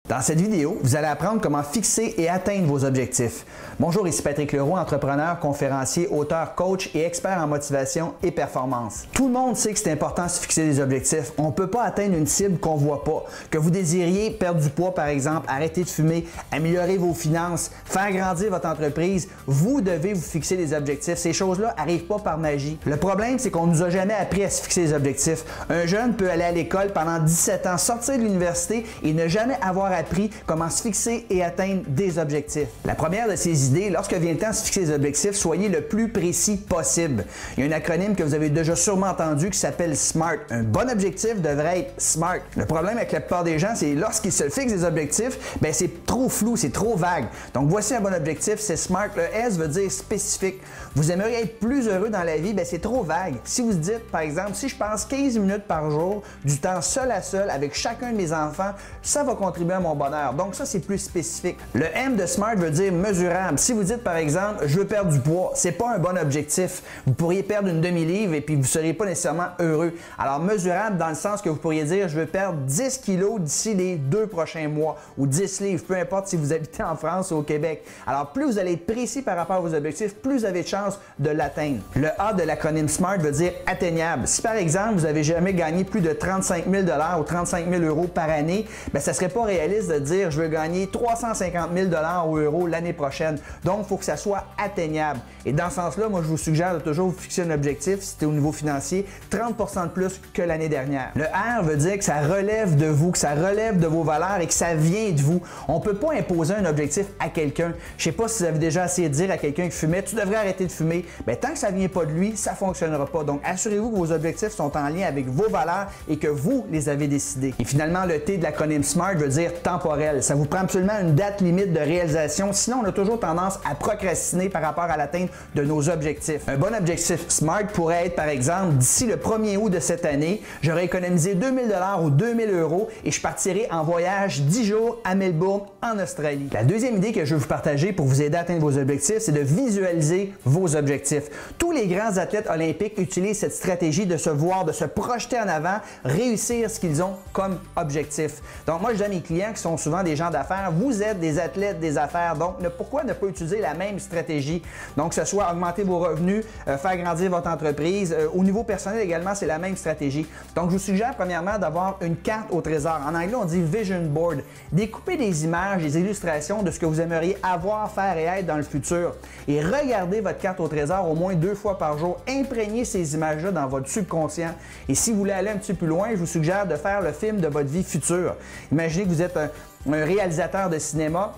Dans cette vidéo, vous allez apprendre comment fixer et atteindre vos objectifs. Bonjour, ici Patrick Leroux, entrepreneur, conférencier, auteur, coach et expert en motivation et performance. Tout le monde sait que c'est important de se fixer des objectifs. On ne peut pas atteindre une cible qu'on ne voit pas. Que vous désiriez perdre du poids, par exemple, arrêter de fumer, améliorer vos finances, faire grandir votre entreprise, vous devez vous fixer des objectifs. Ces choses-là n'arrivent pas par magie. Le problème, c'est qu'on ne nous a jamais appris à se fixer des objectifs. Un jeune peut aller à l'école pendant 17 ans, sortir de l'université et ne jamais avoir appris comment se fixer et atteindre des objectifs. La première de ces idées, lorsque vient le temps de se fixer des objectifs, soyez le plus précis possible. Il y a un acronyme que vous avez déjà sûrement entendu qui s'appelle SMART. Un bon objectif devrait être SMART. Le problème avec la plupart des gens, c'est lorsqu'ils se fixent des objectifs, c'est trop flou, c'est trop vague. Donc voici un bon objectif, c'est SMART. Le S veut dire spécifique. Vous aimeriez être plus heureux dans la vie, c'est trop vague. Si vous dites, par exemple, si je passe 15 minutes par jour, du temps seul à seul avec chacun de mes enfants, ça va contribuer à mon bonheur. Donc ça, c'est plus spécifique. Le M de SMART veut dire mesurable. Si vous dites, par exemple, je veux perdre du poids, c'est pas un bon objectif. Vous pourriez perdre une demi-livre et puis vous ne seriez pas nécessairement heureux. Alors mesurable dans le sens que vous pourriez dire, je veux perdre 10 kilos d'ici les 2 prochains mois ou 10 livres, peu importe si vous habitez en France ou au Québec. Alors plus vous allez être précis par rapport à vos objectifs, plus vous avez de chances de l'atteindre. Le A de l'acronyme SMART veut dire atteignable. Si par exemple, vous n'avez jamais gagné plus de 35 000 $ ou 35 000 € par année, ça ne serait pas réaliste de dire je veux gagner 350 000 $ ou euros l'année prochaine. Donc, il faut que ça soit atteignable. Et dans ce sens-là, moi, je vous suggère de toujours vous fixer un objectif, si c'était au niveau financier, 30 % de plus que l'année dernière. Le R veut dire que ça relève de vous, que ça relève de vos valeurs et que ça vient de vous. On ne peut pas imposer un objectif à quelqu'un. Je ne sais pas si vous avez déjà essayé de dire à quelqu'un qui fumait, tu devrais arrêter de fumer. Tant que ça ne vient pas de lui, ça ne fonctionnera pas. Donc, assurez-vous que vos objectifs sont en lien avec vos valeurs et que vous les avez décidés. Et finalement, le T de l'acronyme SMART veut dire temporel. Ça vous prend absolument une date limite de réalisation, sinon on a toujours tendance à procrastiner par rapport à l'atteinte de nos objectifs. Un bon objectif SMART pourrait être, par exemple, d'ici le 1er août de cette année, j'aurais économisé 2000 $ ou 2000 € et je partirai en voyage 10 jours à Melbourne, en Australie. La deuxième idée que je veux vous partager pour vous aider à atteindre vos objectifs, c'est de visualiser vos objectifs. Tous les grands athlètes olympiques utilisent cette stratégie de se voir, de se projeter en avant, réussir ce qu'ils ont comme objectif. Donc moi, je dis à mes clients qui sont souvent des gens d'affaires, vous êtes des athlètes des affaires, donc pourquoi ne pas utiliser la même stratégie? Donc que ce soit augmenter vos revenus, faire grandir votre entreprise, au niveau personnel également, c'est la même stratégie. Donc je vous suggère premièrement d'avoir une carte au trésor. En anglais, on dit vision board. Découpez des images, des illustrations de ce que vous aimeriez avoir, faire et être dans le futur. Et regardez votre carte au trésor au moins 2 fois par jour. Imprégnez ces images-là dans votre subconscient. Et si vous voulez aller un petit peu plus loin, je vous suggère de faire le film de votre vie future. Imaginez que vous êtes un réalisateur de cinéma.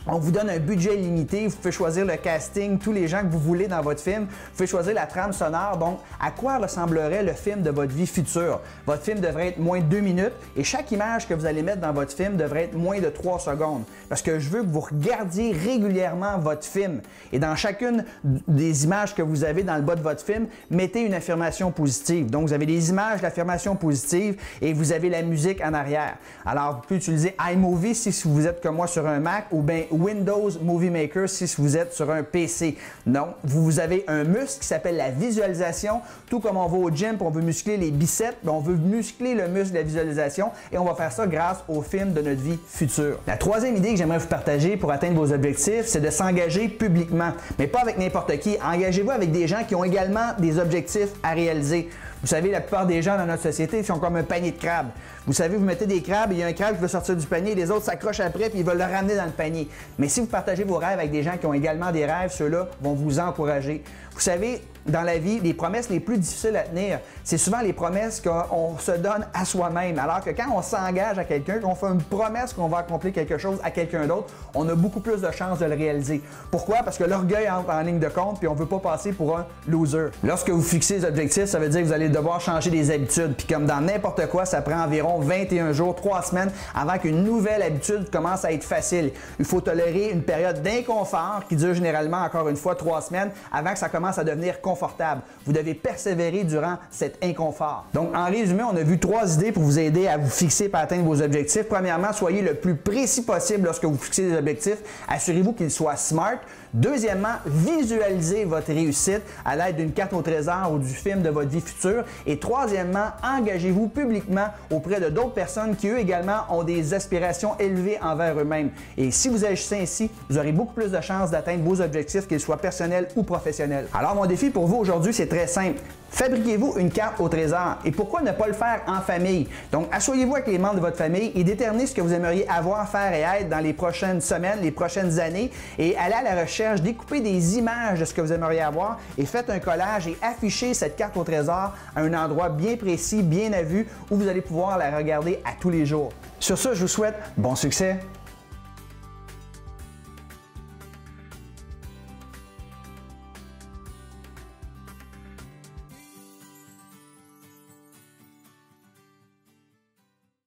On vous donne un budget limité, vous pouvez choisir le casting, tous les gens que vous voulez dans votre film, vous pouvez choisir la trame sonore. Donc, à quoi ressemblerait le film de votre vie future? Votre film devrait être moins de 2 minutes et chaque image que vous allez mettre dans votre film devrait être moins de 3 secondes. Parce que je veux que vous regardiez régulièrement votre film. Et dans chacune des images que vous avez dans le bas de votre film, mettez une affirmation positive. Donc, vous avez des images d'affirmation positive et vous avez la musique en arrière. Alors, vous pouvez utiliser iMovie si vous êtes comme moi sur un Mac ou bien Windows Movie Maker si vous êtes sur un PC. Non, vous avez un muscle qui s'appelle la visualisation. Tout comme on va au gym et on veut muscler les biceps, on veut muscler le muscle de la visualisation et on va faire ça grâce au film de notre vie future. La troisième idée que j'aimerais vous partager pour atteindre vos objectifs, c'est de s'engager publiquement. Mais pas avec n'importe qui. Engagez-vous avec des gens qui ont également des objectifs à réaliser. Vous savez, la plupart des gens dans notre société sont comme un panier de crabes. Vous savez, vous mettez des crabes, il y a un crabe qui veut sortir du panier, les autres s'accrochent après puis ils veulent le ramener dans le panier. Mais si vous partagez vos rêves avec des gens qui ont également des rêves, ceux-là vont vous encourager. Vous savez, dans la vie, les promesses les plus difficiles à tenir, c'est souvent les promesses qu'on se donne à soi-même. Alors que quand on s'engage à quelqu'un, qu'on fait une promesse qu'on va accomplir quelque chose à quelqu'un d'autre, on a beaucoup plus de chances de le réaliser. Pourquoi? Parce que l'orgueil entre en ligne de compte puis on ne veut pas passer pour un loser. Lorsque vous fixez des objectifs, ça veut dire que vous allez devoir changer des habitudes. Puis comme dans n'importe quoi, ça prend environ 21 jours, 3 semaines avant qu'une nouvelle habitude commence à être facile. Il faut tolérer une période d'inconfort qui dure généralement, encore une fois, 3 semaines avant que ça commence à devenir confortable. inconfortable. Vous devez persévérer durant cet inconfort. Donc, en résumé, on a vu 3 idées pour vous aider à vous fixer et à atteindre vos objectifs. Premièrement, soyez le plus précis possible lorsque vous fixez des objectifs. Assurez-vous qu'ils soient SMART. Deuxièmement, visualisez votre réussite à l'aide d'une carte au trésor ou du film de votre vie future. Et troisièmement, engagez-vous publiquement auprès de d'autres personnes qui, eux également, ont des aspirations élevées envers eux-mêmes. Et si vous agissez ainsi, vous aurez beaucoup plus de chances d'atteindre vos objectifs, qu'ils soient personnels ou professionnels. Alors, mon défi pour vous aujourd'hui, c'est très simple. Fabriquez-vous une carte au trésor. Et pourquoi ne pas le faire en famille? Donc, asseyez-vous avec les membres de votre famille et déterminez ce que vous aimeriez avoir, faire et être dans les prochaines semaines, les prochaines années. Et allez à la recherche, découpez des images de ce que vous aimeriez avoir et faites un collage et affichez cette carte au trésor à un endroit bien précis, bien à vue, où vous allez pouvoir la regarder à tous les jours. Sur ce, je vous souhaite bon succès!